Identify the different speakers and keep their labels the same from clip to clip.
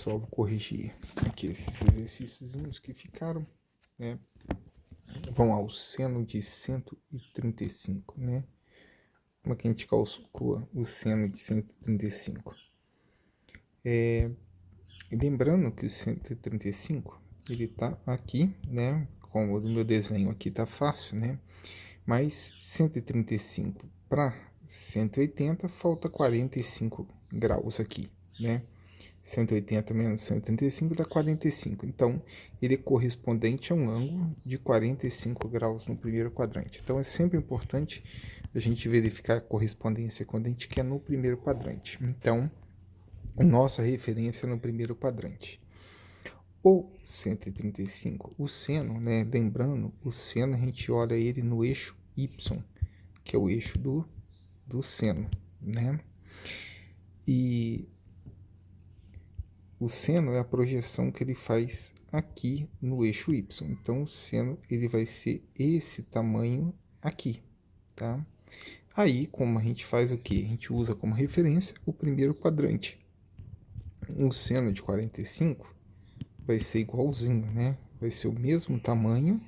Speaker 1: pessoal, vou corrigir aqui esses exercícios que ficaram, né? Vamos ao seno de 135, né? Como é que a gente calcula o seno de 135? Lembrando que o 135, ele tá aqui, né? Como o do meu desenho aqui tá fácil, né? Mas 135 para 180, falta 45 graus aqui, né? 180 menos 135 dá 45. Então, ele é correspondente a um ângulo de 45 graus no primeiro quadrante. Então, é sempre importante a gente verificar a correspondência quando a gente quer no primeiro quadrante. Então, nossa referência é no primeiro quadrante. O 135, o seno, né? Lembrando, o seno a gente olha ele no eixo Y, que é o eixo do seno, né? E o seno é a projeção que ele faz aqui no eixo Y. Então, o seno ele vai ser esse tamanho aqui, tá? Aí, como a gente faz o quê? A gente usa como referência o primeiro quadrante. O seno de 45 vai ser igualzinho, né? Vai ser o mesmo tamanho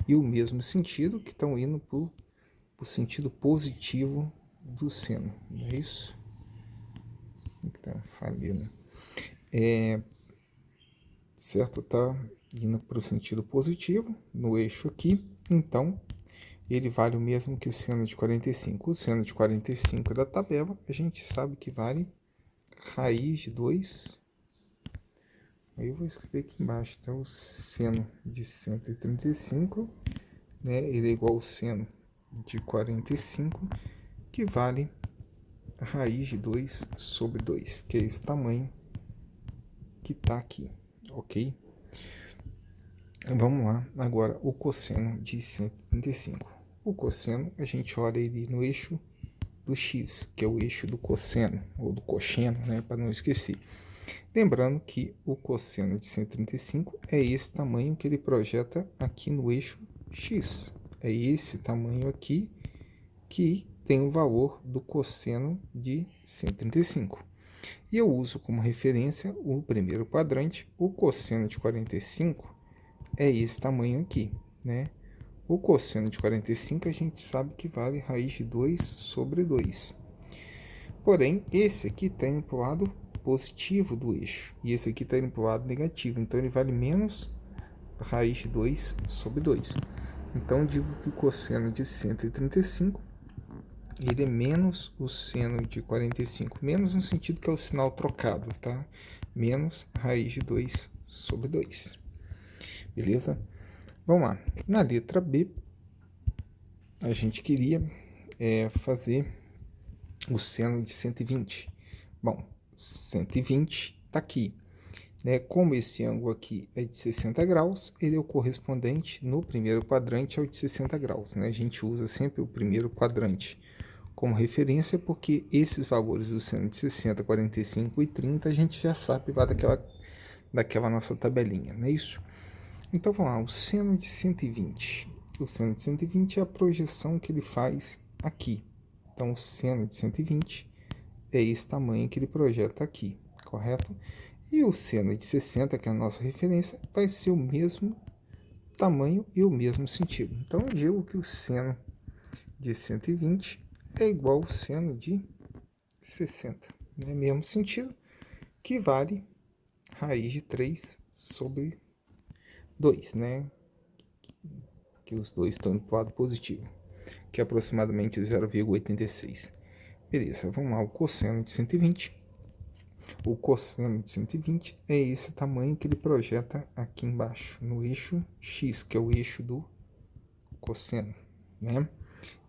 Speaker 1: e o mesmo sentido, que estão indo para o sentido positivo do seno, não é isso? Então, falei, né? Certo? Tá indo para o sentido positivo, no eixo aqui, então ele vale o mesmo que o seno de 45. O seno de 45 da tabela, a gente sabe que vale raiz de 2. Aí eu vou escrever aqui embaixo, então o seno de 135, né, ele é igual ao seno de 45, que vale raiz de 2 sobre 2, que é esse tamanho que está aqui, ok? Vamos lá, agora o cosseno de 135. O cosseno, a gente olha ele no eixo do x, que é o eixo do cosseno, ou do cosseno, né, para não esquecer. Lembrando que o cosseno de 135 é esse tamanho que ele projeta aqui no eixo x. É esse tamanho aqui que tem o valor do cosseno de 135. E eu uso como referência o primeiro quadrante. O cosseno de 45 é esse tamanho aqui, né? O cosseno de 45 a gente sabe que vale raiz de 2 sobre 2. Porém, esse aqui está indo para o lado positivo do eixo. E esse aqui está indo para o lado negativo. Então, ele vale menos raiz de 2 sobre 2. Então, digo que o cosseno de 135 ele é menos o seno de 45. Menos no sentido que é o sinal trocado, tá? Menos raiz de 2 sobre 2. Beleza? Vamos lá. Na letra B, a gente queria fazer o seno de 120. Bom, 120 está aqui. Né? Como esse ângulo aqui é de 60 graus, ele é o correspondente no primeiro quadrante ao de 60 graus. Né? A gente usa sempre o primeiro quadrante como referência, porque esses valores do seno de 60, 45 e 30 a gente já sabe lá daquela nossa tabelinha, não é isso? Então vamos lá, o seno de 120. O seno de 120 é a projeção que ele faz aqui. Então o seno de 120 é esse tamanho que ele projeta aqui, correto? E o seno de 60, que é a nossa referência, vai ser o mesmo tamanho e o mesmo sentido. Então eu digo que o seno de 120 é igual ao seno de 60, né? Mesmo sentido, que vale raiz de 3 sobre 2, né? Que os dois estão do lado positivo, que é aproximadamente 0,86. Beleza, vamos lá, o cosseno de 120. O cosseno de 120 é esse tamanho que ele projeta aqui embaixo, no eixo x, que é o eixo do cosseno, né?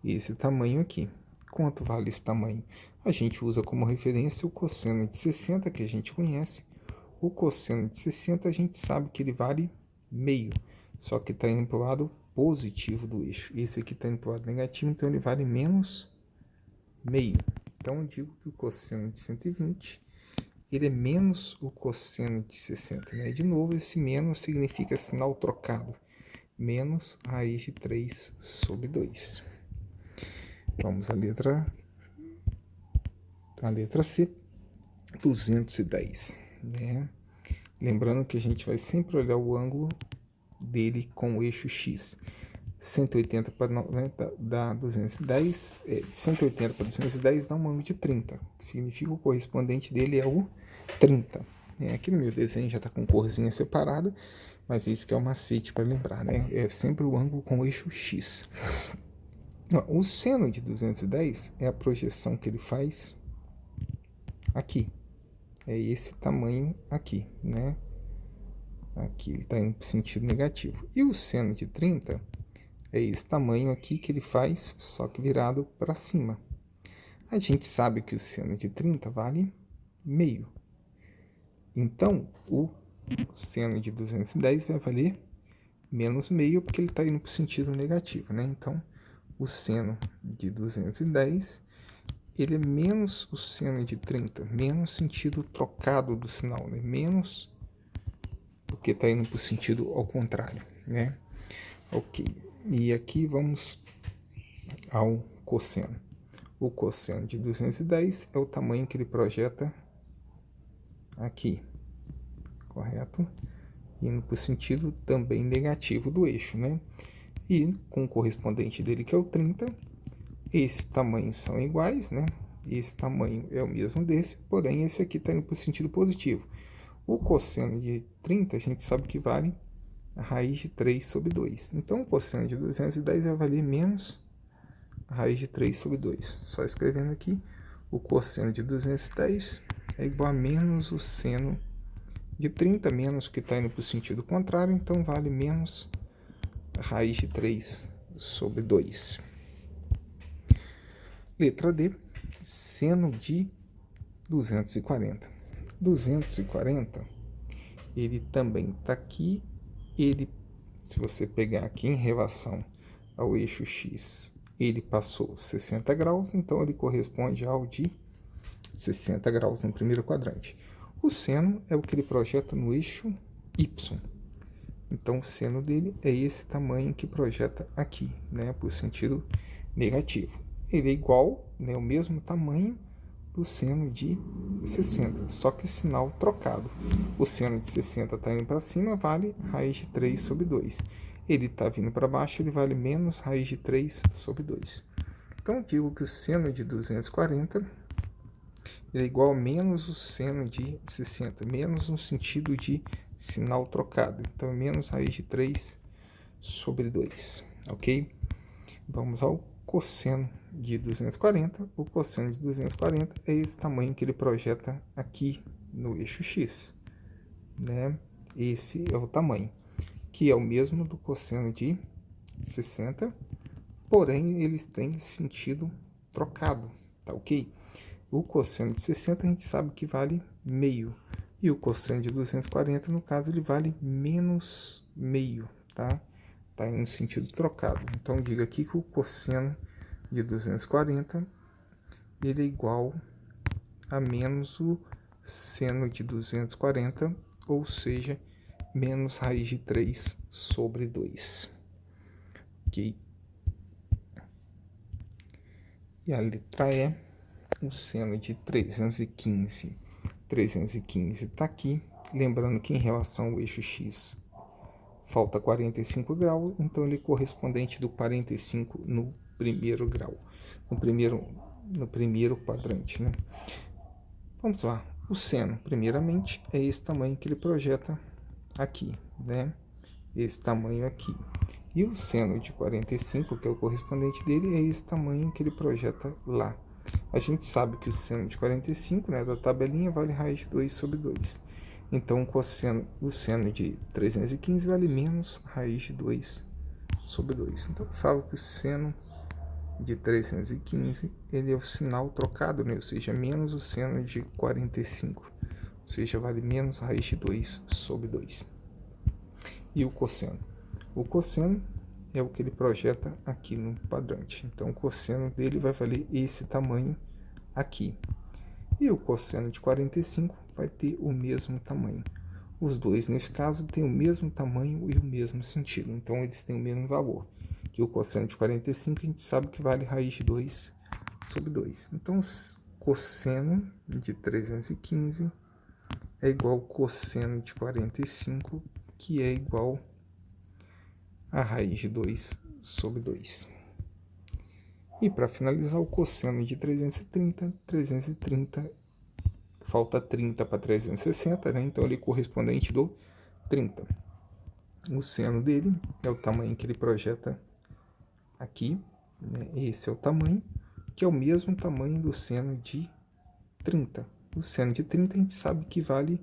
Speaker 1: Esse tamanho aqui. Quanto vale esse tamanho? A gente usa como referência o cosseno de 60, que a gente conhece. O cosseno de 60 a gente sabe que ele vale meio, só que está indo para o lado positivo do eixo. Esse aqui está indo para o lado negativo, então ele vale menos meio. Então eu digo que o cosseno de 120 ele é menos o cosseno de 60. Né? De novo, esse menos significa sinal trocado. Menos raiz de 3 sobre 2. Vamos à letra C, 210. Né? Lembrando que a gente vai sempre olhar o ângulo dele com o eixo X. 180 para 90 dá 210, 180 para 210 dá um ângulo de 30, que significa que o correspondente dele é o 30. Aqui no meu desenho já está com corzinha separada, mas isso que é o macete para lembrar, né? É sempre o ângulo com o eixo X. O seno de 210 é a projeção que ele faz aqui. É esse tamanho aqui, né? Aqui ele está indo para o sentido negativo. E o seno de 30 é esse tamanho aqui que ele faz, só que virado para cima. A gente sabe que o seno de 30 vale meio. Então, o seno de 210 vai valer menos meio, porque ele está indo para o sentido negativo, né? Então, o seno de 210, ele é menos o seno de 30, menos sentido trocado do sinal, né? Menos, porque está indo para o sentido ao contrário, né? Ok. E aqui vamos ao cosseno. O cosseno de 210 é o tamanho que ele projeta aqui, correto? Indo para o sentido também negativo do eixo, né? E com o correspondente dele, que é o 30, esses tamanhos são iguais, né? Esse tamanho é o mesmo desse, porém esse aqui está indo para o sentido positivo. O cosseno de 30, a gente sabe que vale a raiz de 3 sobre 2. Então, o cosseno de 210 vai valer menos a raiz de 3 sobre 2. Só escrevendo aqui, o cosseno de 210 é igual a menos o seno de 30, menos que está indo para o sentido contrário, então vale menos a raiz de 3 sobre 2. Letra D, seno de 240. 240, ele também está aqui, ele, se você pegar aqui em relação ao eixo X, ele passou 60 graus, então ele corresponde ao de 60 graus no primeiro quadrante. O seno é o que ele projeta no eixo Y. Então, o seno dele é esse tamanho que projeta aqui, né, para o sentido negativo. Ele é igual, né, o mesmo tamanho do seno de 60, só que sinal trocado. O seno de 60 está indo para cima, vale raiz de 3 sobre 2. Ele está vindo para baixo, ele vale menos raiz de 3 sobre 2. Então, digo que o seno de 240 é igual a menos o seno de 60, menos no sentido de sinal trocado. Então, é menos raiz de 3 sobre 2, ok? Vamos ao cosseno de 240. O cosseno de 240 é esse tamanho que ele projeta aqui no eixo X, né? Esse é o tamanho, que é o mesmo do cosseno de 60, porém eles têm sentido trocado, tá ok? O cosseno de 60 a gente sabe que vale meio, e o cosseno de 240, no caso, ele vale menos meio, tá? Tá em um sentido trocado. Então, diga aqui que o cosseno de 240, ele é igual a menos o seno de 240, ou seja, menos raiz de 3 sobre 2. Ok? E a letra E, o seno de 315. 315 está aqui. Lembrando que em relação ao eixo X, falta 45 graus, então ele é correspondente do 45 no primeiro grau, no primeiro quadrante, né? Vamos lá. O seno, primeiramente, é esse tamanho que ele projeta aqui, né? Esse tamanho aqui. E o seno de 45, que é o correspondente dele, é esse tamanho que ele projeta lá. A gente sabe que o seno de 45, né, da tabelinha, vale raiz de 2 sobre 2. Então, o seno de 315 vale menos raiz de 2 sobre 2. Então, eu falo que o seno de 315, ele é o sinal trocado, né? Ou seja, menos o seno de 45. Ou seja, vale menos raiz de 2 sobre 2. E o cosseno? O cosseno é o que ele projeta aqui no quadrante. Então, o cosseno dele vai valer esse tamanho aqui. E o cosseno de 45 vai ter o mesmo tamanho. Os dois, nesse caso, têm o mesmo tamanho e o mesmo sentido. Então, eles têm o mesmo valor. Que o cosseno de 45, a gente sabe que vale raiz de 2 sobre 2. Então, o cosseno de 315 é igual ao cosseno de 45, que é igual a raiz de 2 sobre 2. E para finalizar, o cosseno de 330, falta 30 para 360, né? Então ele é correspondente do 30. O seno dele é o tamanho que ele projeta aqui, né? Esse é o tamanho, que é o mesmo tamanho do seno de 30. O seno de 30 a gente sabe que vale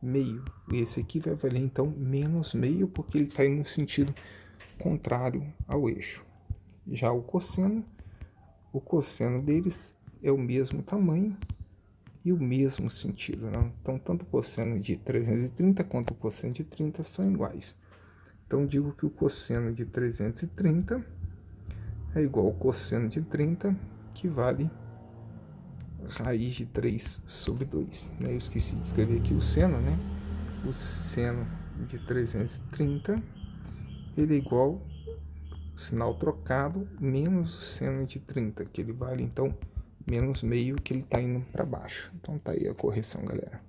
Speaker 1: meio. Esse aqui vai valer então menos meio, porque ele está indo no sentido contrário ao eixo. Já o cosseno deles é o mesmo tamanho e o mesmo sentido, né? Então, tanto o cosseno de 330 quanto o cosseno de 30 são iguais. Então, digo que o cosseno de 330 é igual ao cosseno de 30, que vale raiz de 3 sobre 2. Eu esqueci de escrever aqui o seno, né? O seno de 330, ele é igual, sinal trocado, menos o seno de 30, que ele vale, então, menos meio, que ele está indo para baixo. Então, tá aí a correção, galera.